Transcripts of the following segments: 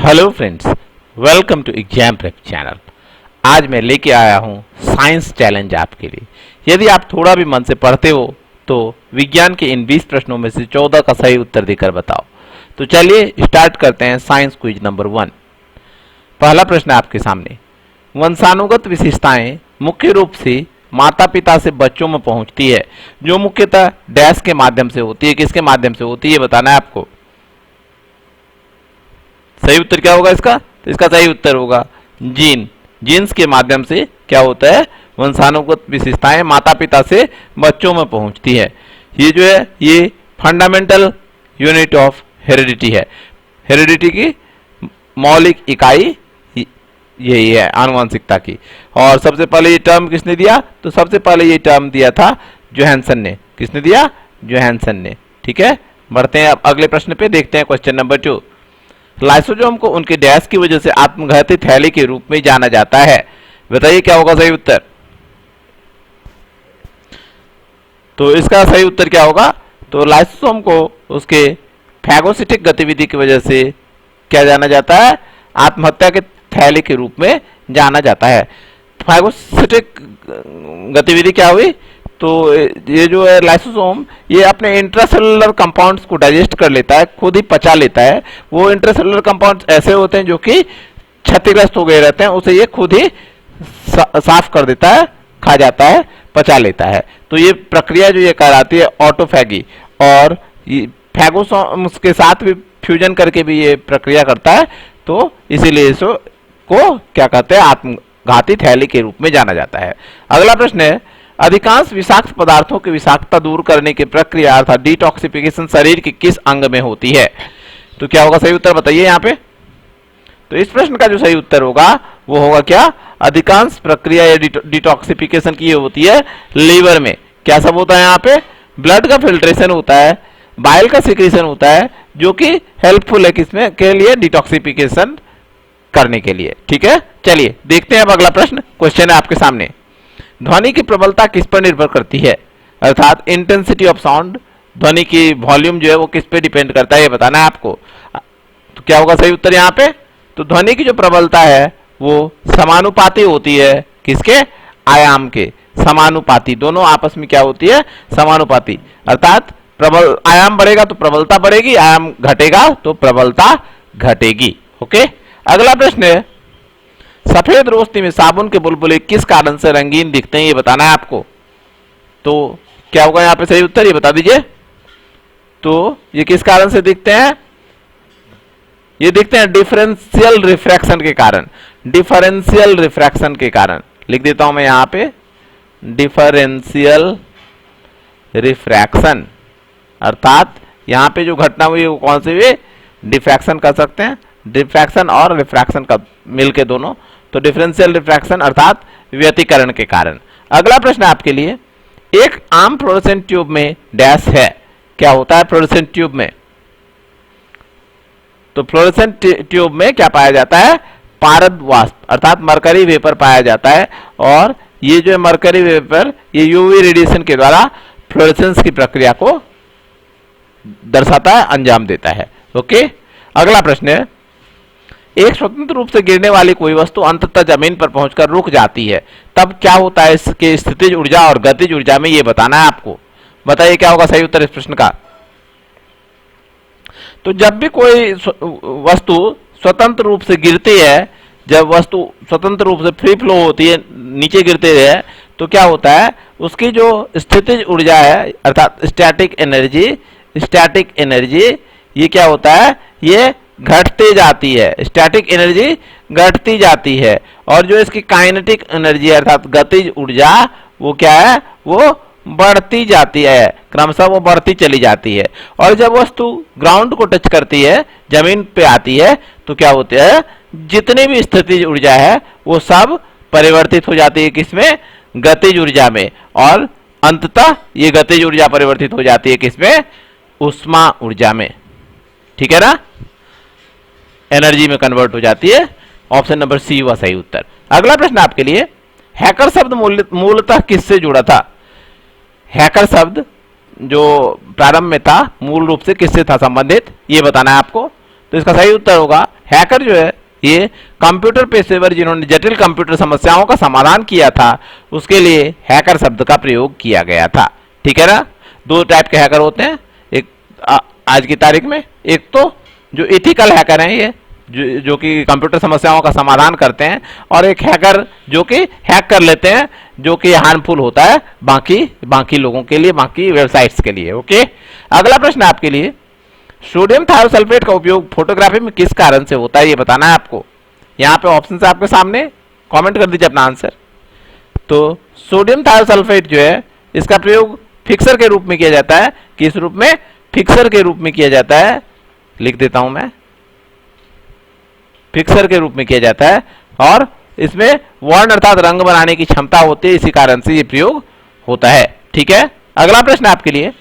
Hello friends, welcome to exam prep channel. आज मैं लेके आया हूँ साइंस चैलेंज आपके लिए। यदि आप थोड़ा भी मन से पढ़ते हो तो विज्ञान के इन 20 प्रश्नों में से 14 का सही उत्तर देकर बताओ। तो चलिए स्टार्ट करते हैं साइंस क्विज नंबर 1। पहला प्रश्न है आपके सामने। वंशानुगत विशेषताएं मुख्य रूप से माता पिता से बच्चों में पहुंचती है, जो मुख्यतः डैश के माध्यम से होती है। किसके माध्यम से होती है बताना है आपको। सही उत्तर क्या होगा इसका? तो इसका सही उत्तर होगा जीन्स के माध्यम से क्या होता है, वंशानुगत विशेषताएं माता पिता से बच्चों में पहुंचती है। ये जो है ये फंडामेंटल यूनिट ऑफ हेरिडिटी है। हेरिडिटी की मौलिक इकाई यही है आनुवंशिकता की। और सबसे पहले ये टर्म किसने दिया? तो सबसे पहले ये टर्म दिया था जोहानसन ने। किसने दिया? जोहानसन ने। ठीक है, बढ़ते हैं अब अगले प्रश्न पे। देखते हैं क्वेश्चन नंबर 2। लाइसोसोम को उनके डैश की वजह से आत्मघाती थैली के रूप में जाना जाता है। बताइए क्या होगा सही उत्तर। तो इसका सही उत्तर क्या होगा? तो लाइसोसोम को उसके फैगोसिटिक गतिविधि की वजह से क्या जाना जाता है? आत्महत्या के थैली के रूप में जाना जाता है। फैगोसिटिक गतिविधि क्या हुई? तो ये जो है लाइसोसोम, ये अपने इंट्रासेलुलर कंपाउंड्स को डाइजेस्ट कर लेता है, खुद ही पचा लेता है। वो इंट्रासेलुलर कंपाउंड्स ऐसे होते हैं जो कि क्षतिग्रस्त हो गए रहते हैं, उसे ये खुद ही साफ कर देता है, खा जाता है, पचा लेता है। तो ये प्रक्रिया जो ये कहलाती है ऑटोफैगी, और फैगोसोम्स के साथ भी फ्यूजन करके भी ये प्रक्रिया करता है। तो इसीलिए इसको क्या कहते हैं? आत्मघाती थैली के रूप में जाना जाता है। अगला प्रश्न है, अधिकांश विषाक्त पदार्थों की विषाक्तता दूर करने की प्रक्रिया अर्थात डिटॉक्सिफिकेशन शरीर के किस अंग में होती है? तो क्या होगा सही उत्तर बताइए यहाँ पे। तो इस प्रश्न का जो सही उत्तर होगा वो होगा क्या? अधिकांश प्रक्रिया या डिटॉक्सिफिकेशन की होती है लीवर में। क्या सब होता है यहाँ पे? ब्लड का फिल्ट्रेशन होता है, बाइल का सिक्रीशन होता है, जो कि हेल्पफुल है किसमें के लिए? डिटॉक्सिफिकेशन करने के लिए। ठीक है, चलिए देखते हैं अब अगला प्रश्न। क्वेश्चन है आपके सामने। ध्वनि की प्रबलता किस पर निर्भर करती है? अर्थात इंटेंसिटी ऑफ साउंड, ध्वनि की वॉल्यूम जो है वो किस पे डिपेंड करता है, ये बताना है आपको। तो क्या होगा सही उत्तर यहाँ पे? तो ध्वनि की जो प्रबलता है वो समानुपाती होती है। किसके? आयाम के। समानुपाती, दोनों आपस में क्या होती है? समानुपाती। अर्थात प्रबल आयाम बढ़ेगा तो प्रबलता बढ़ेगी, आयाम घटेगा तो प्रबलता घटेगी। ओके, अगला प्रश्न है, सफेद रोशनी में साबुन के बुलबुले किस कारण से रंगीन दिखते हैं, ये बताना है आपको। तो क्या होगा यहाँ पे सही उत्तर, ये बता दीजिए। तो ये किस कारण से दिखते हैं? ये दिखते हैं डिफरेंशियल रिफ्रैक्शन के कारण। डिफरेंशियल रिफ्रैक्शन के कारण लिख देता हूं मैं यहाँ पे, डिफरेंशियल रिफ्रैक्शन। अर्थात यहाँ पे जो घटना हुई वो कौन सी हुई? डिफ्रैक्शन कर सकते हैं, डिफ्रैक्शन और रिफ्रैक्शन का मिलके दोनों। तो डिफरेंशियल रिफ्रैक्शन अर्थात व्यतिकरण के कारण। अगला प्रश्न आपके लिए, एक आम फ्लोरोसेंट ट्यूब में डैश है। क्या होता है फ्लोरोसेंट ट्यूब में? तो फ्लोरोसेंट ट्यूब में क्या पाया जाता है? पारद वाष्प अर्थात मरकरी वेपर पाया जाता है। और ये जो मरकरी वेपर ये यूवी रेडिएशन के द्वारा फ्लोरोसेंस की प्रक्रिया को दर्शाता है, अंजाम देता है। ओके, अगला प्रश्न है, एक स्वतंत्र रूप से गिरने वाली कोई वस्तु अंततः जमीन पर पहुंचकर रुक जाती है, तब क्या होता है इसके स्थितिज ऊर्जा और गतिज ऊर्जा में, ये बताना है आपको। बताइए क्या होगा सही उत्तर इस प्रश्न का। तो जब भी कोई वस्तु स्वतंत्र रूप से गिरती है, जब वस्तु स्वतंत्र रूप से फ्री फ्लो होती है, नीचे गिरते है, तो क्या होता है? उसकी जो स्थितिज ऊर्जा है अर्थात स्टैटिक एनर्जी ये क्या होता है? ये घटती जाती है। स्टैटिक एनर्जी घटती जाती है। और जो इसकी काइनेटिक एनर्जी अर्थात गतिज ऊर्जा वो क्या है? वो बढ़ती जाती है, क्रमशः वो बढ़ती चली जाती है। और जब वस्तु ग्राउंड को टच करती है, जमीन पे आती है, तो क्या होता है? जितनी भी स्थितिज ऊर्जा है वो सब परिवर्तित हो जाती है किसमें? गतिज ऊर्जा में। और अंततः ये गतिज ऊर्जा परिवर्तित हो जाती है किसमें? ऊष्मा ऊर्जा में। ठीक है ना, एनर्जी में कन्वर्ट हो जाती है। ऑप्शन नंबर सी हुआ सही उत्तर। अगला प्रश्न आपके लिए, हैकर शब्द मूलतः किससे जुड़ा था? हैकर शब्द जो प्रारंभ में था मूल रूप से किससे था संबंधित, ये बताना है आपको। तो इसका सही उत्तर होगा हैकर जो है ये कंप्यूटर पेशेवर जिन्होंने जटिल कंप्यूटर समस्याओं का समाधान किया था उसके लिए हैकर शब्द का प्रयोग किया गया था। ठीक है ना। दो टाइप के हैकर होते हैं, एक आज की तारीख में, एक तो जो इथिकल हैकर हैं ये जो कि कंप्यूटर समस्याओं का समाधान करते हैं, और एक हैकर जो कि हैक कर लेते हैं जो कि हार्मफुल होता है बाकी लोगों के लिए, बाकी वेबसाइट्स के लिए। ओके, अगला प्रश्न आपके लिए, सोडियम थायोसल्फेट का उपयोग फोटोग्राफी में किस कारण से होता है ये बताना है आपको। यहाँ पे ऑप्शन है आपके सामने, कमेंट कर दीजिए अपना आंसर। तो सोडियम थायोसल्फेट जो है इसका प्रयोग फिक्सर के रूप में किया जाता है। किस रूप में? फिक्सर के रूप में किया जाता है। लिख देता हूं मैं, फिक्सर के रूप में किया जाता है, और इसमें वर्ण अर्थात रंग बनाने की क्षमता होती है, इसी कारण से ये प्रयोग होता है। ठीक है, अगला प्रश्न आपके लिए,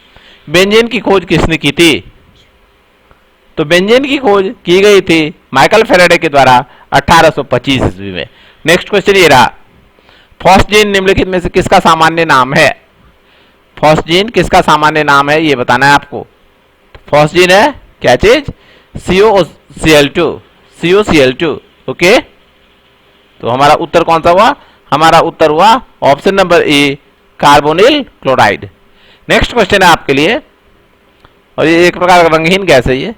बेंजीन की खोज किसने की थी? तो बेंजीन की खोज की गई थी माइकल फेराडे के द्वारा 1825 ईस्वी में। नेक्स्ट क्वेश्चन ये रहा, फॉस्जीन निम्नलिखित में से किसका सामान्य नाम है? फॉस्जीन किसका सामान्य नाम है ये बताना है आपको। फॉस्जीन है क्या चीज? COCl2। ओके, तो हमारा उत्तर कौन सा हुआ? हमारा उत्तर हुआ option number A, carbonyl chloride. Next question है आपके लिए, और ये एक प्रकार का रंगहीन गैस है। ये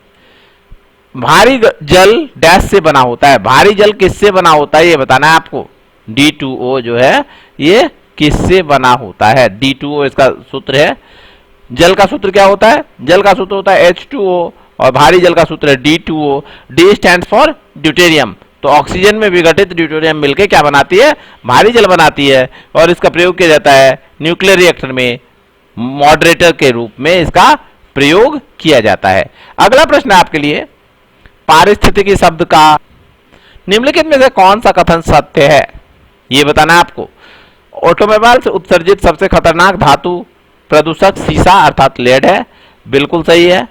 भारी जल डैश से बना होता है। भारी जल किससे बना होता है ये बताना है आपको। D2O जो है ये किससे बना होता है? D2O इसका सूत्र है। जल का सूत्र क्या होता है? जल का सूत्र होता है H2O, और भारी जल का सूत्र है D2O। D stand for deuterium. तो ऑक्सीजन में विघटित ड्यूटेरियम मिलकर क्या बनाती है? भारी जल बनाती है, और इसका प्रयोग किया जाता है न्यूक्लियर रिएक्टर में, मॉडरेटर के रूप में इसका प्रयोग किया जाता है। अगला प्रश्न आपके लिए, पारिस्थितिकी शब्द का निम्नलिखित में से कौन सा कथन सत्य है ये बताना है आपको। ऑटोमोबाइल से उत्सर्जित सबसे खतरनाक धातु प्रदूषक सीसा अर्थात लेड है। बिल्कुल सही है,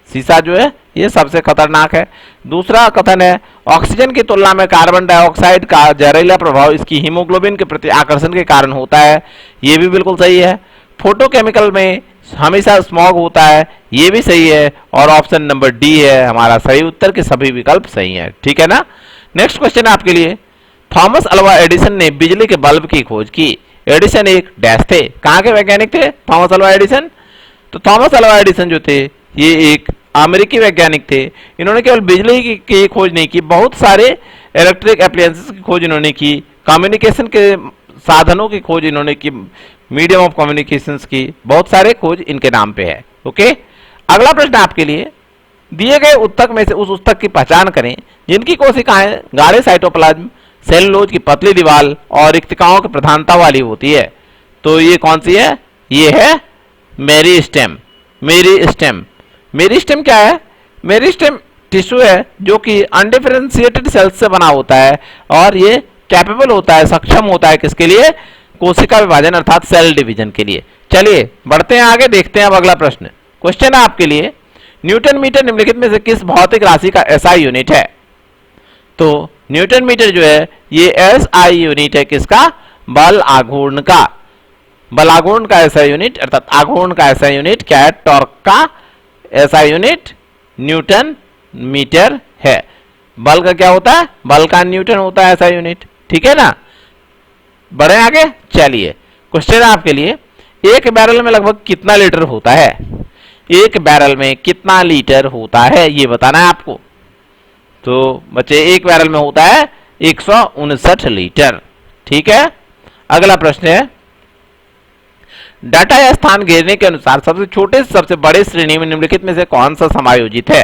सीसा जो है ये सबसे खतरनाक है। दूसरा कथन है, ऑक्सीजन की तुलना में कार्बन डाइऑक्साइड का जहरीला प्रभाव इसकी हीमोग्लोबिन के प्रति आकर्षण के कारण होता है। ये भी बिल्कुल सही है। फोटोकेमिकल में हमेशा स्मॉग होता है, ये भी सही है, और ऑप्शन नंबर डी है हमारा सही उत्तर के सभी विकल्प सही है। ठीक है ना। नेक्स्ट क्वेश्चन आपके लिए, थॉमस अल्वा एडिसन ने बिजली के बल्ब की खोज की। एडिसन एक डैश थे, कहाँ के वैज्ञानिक थे थॉमस अल्वा एडिसन? तो थॉमस अल्वा एडिसन जो थे ये एक अमेरिकी वैज्ञानिक थे। इन्होंने केवल बिजली की खोज नहीं की, बहुत सारे इलेक्ट्रिक एप्लायंसेस की खोज इन्होंने की, कम्युनिकेशन के साधनों की खोज इन्होंने की, मीडियम ऑफ कम्युनिकेशंस की, बहुत सारे खोज इनके नाम पे है। ओके, अगला प्रश्न आपके लिए, दिए गए उत्तक में से उस उत्तक की पहचान करें जिनकी कोशिकाएं गाढ़े साइटोप्लाज्म, सेलुलोज की पतली दीवार और रिक्तिकाओं की प्रधानता वाली होती है। तो ये कौन सी है? ये है मेरिस्टेम। मेरिस्टेम क्या है? मेरिस्टेम टिश्यू है जो कि अनडिफरेंशिएटेड सेल्स से बना होता है, और ये कैपेबल होता है, सक्षम होता है किसके लिए? कोशिका विभाजन अर्थात सेल डिवीजन के लिए। चलिए बढ़ते हैं आगे, देखते हैं अब अगला प्रश्न। क्वेश्चन है आपके लिए, न्यूटन मीटर निम्नलिखित में से किस भौतिक राशि का एसआई यूनिट है? तो न्यूटन मीटर जो है ये एसआई यूनिट है किसका? बल आघूर्ण का। बल आघूर्ण का एसआई यूनिट अर्थात आघूर्ण का एसआई यूनिट क्या है? टॉर्क का एसआई यूनिट न्यूटन मीटर है। बल का क्या होता है? बल का न्यूटन होता है एसआई यूनिट। ठीक है ना। बढ़े आगे, चलिए क्वेश्चन है आपके लिए, एक बैरल में लगभग कितना लीटर होता है? एक बैरल में कितना लीटर होता है ये बताना है आपको। तो बच्चे एक बैरल में होता है 159 लीटर। ठीक है, अगला प्रश्न है, डाटा या स्थान घेरने के अनुसार सबसे छोटे से सबसे बड़े श्रेणी में निम्नलिखित में से कौन सा समायोजित है?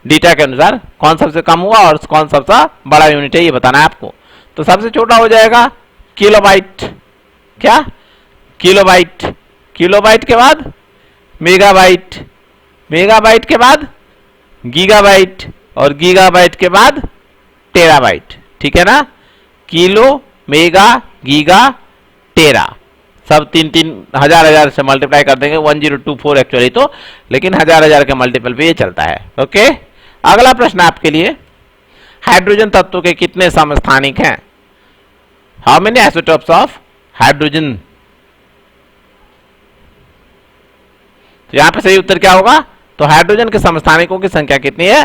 डेटा के अनुसार कौन सबसे कम हुआ और कौन सबसे बड़ा यूनिट है ये बताना है आपको। तो सबसे छोटा हो जाएगा किलोबाइट। क्या? किलोबाइट। किलोबाइट के बाद मेगाबाइट, मेगाबाइट के बाद गीगाबाइट, और गीगाबाइट के बाद टेराबाइट। ठीक है ना। किलो, मेगा, गीगा, टेरा, सब तीन हजार से मल्टीप्लाई कर देंगे, 1024 एक्चुअली तो, लेकिन हजार के मल्टीपल पे ये चलता है। ओके, अगला प्रश्न आपके लिए, हाइड्रोजन तत्व के कितने समस्थानिक हैं? How many isotopes of hydrogen? तो यहां पे सही उत्तर क्या होगा? तो हाइड्रोजन के समस्थानिकों की संख्या कितनी है?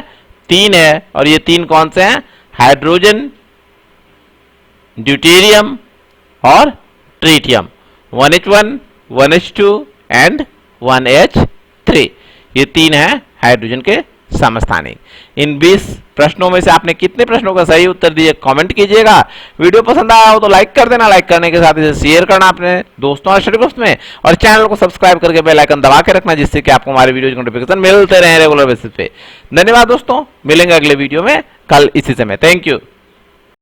3 है। और ये 3 कौन से हैं? हाइड्रोजन, ड्यूटेरियम और tritium. 1H1, 1H2 and 1H3, ये 3 है हाइड्रोजन के समस्थानिक। इन 20 प्रश्नों में से आपने कितने प्रश्नों का सही उत्तर दिए कमेंट कीजिएगा। वीडियो पसंद आया हो तो लाइक कर देना, लाइक करने के साथ इसे शेयर करना अपने दोस्तों और स्टडी ग्रुप्स में, और चैनल को सब्सक्राइब करके बेल आइकन दबा के रखना, जिससे कि आपको हमारे वीडियो की नोटिफिकेशन मिलते रहे रेगुलर बेसिस पे। धन्यवाद दोस्तों, मिलेंगे अगले वीडियो में कल इसी समय। Thank you.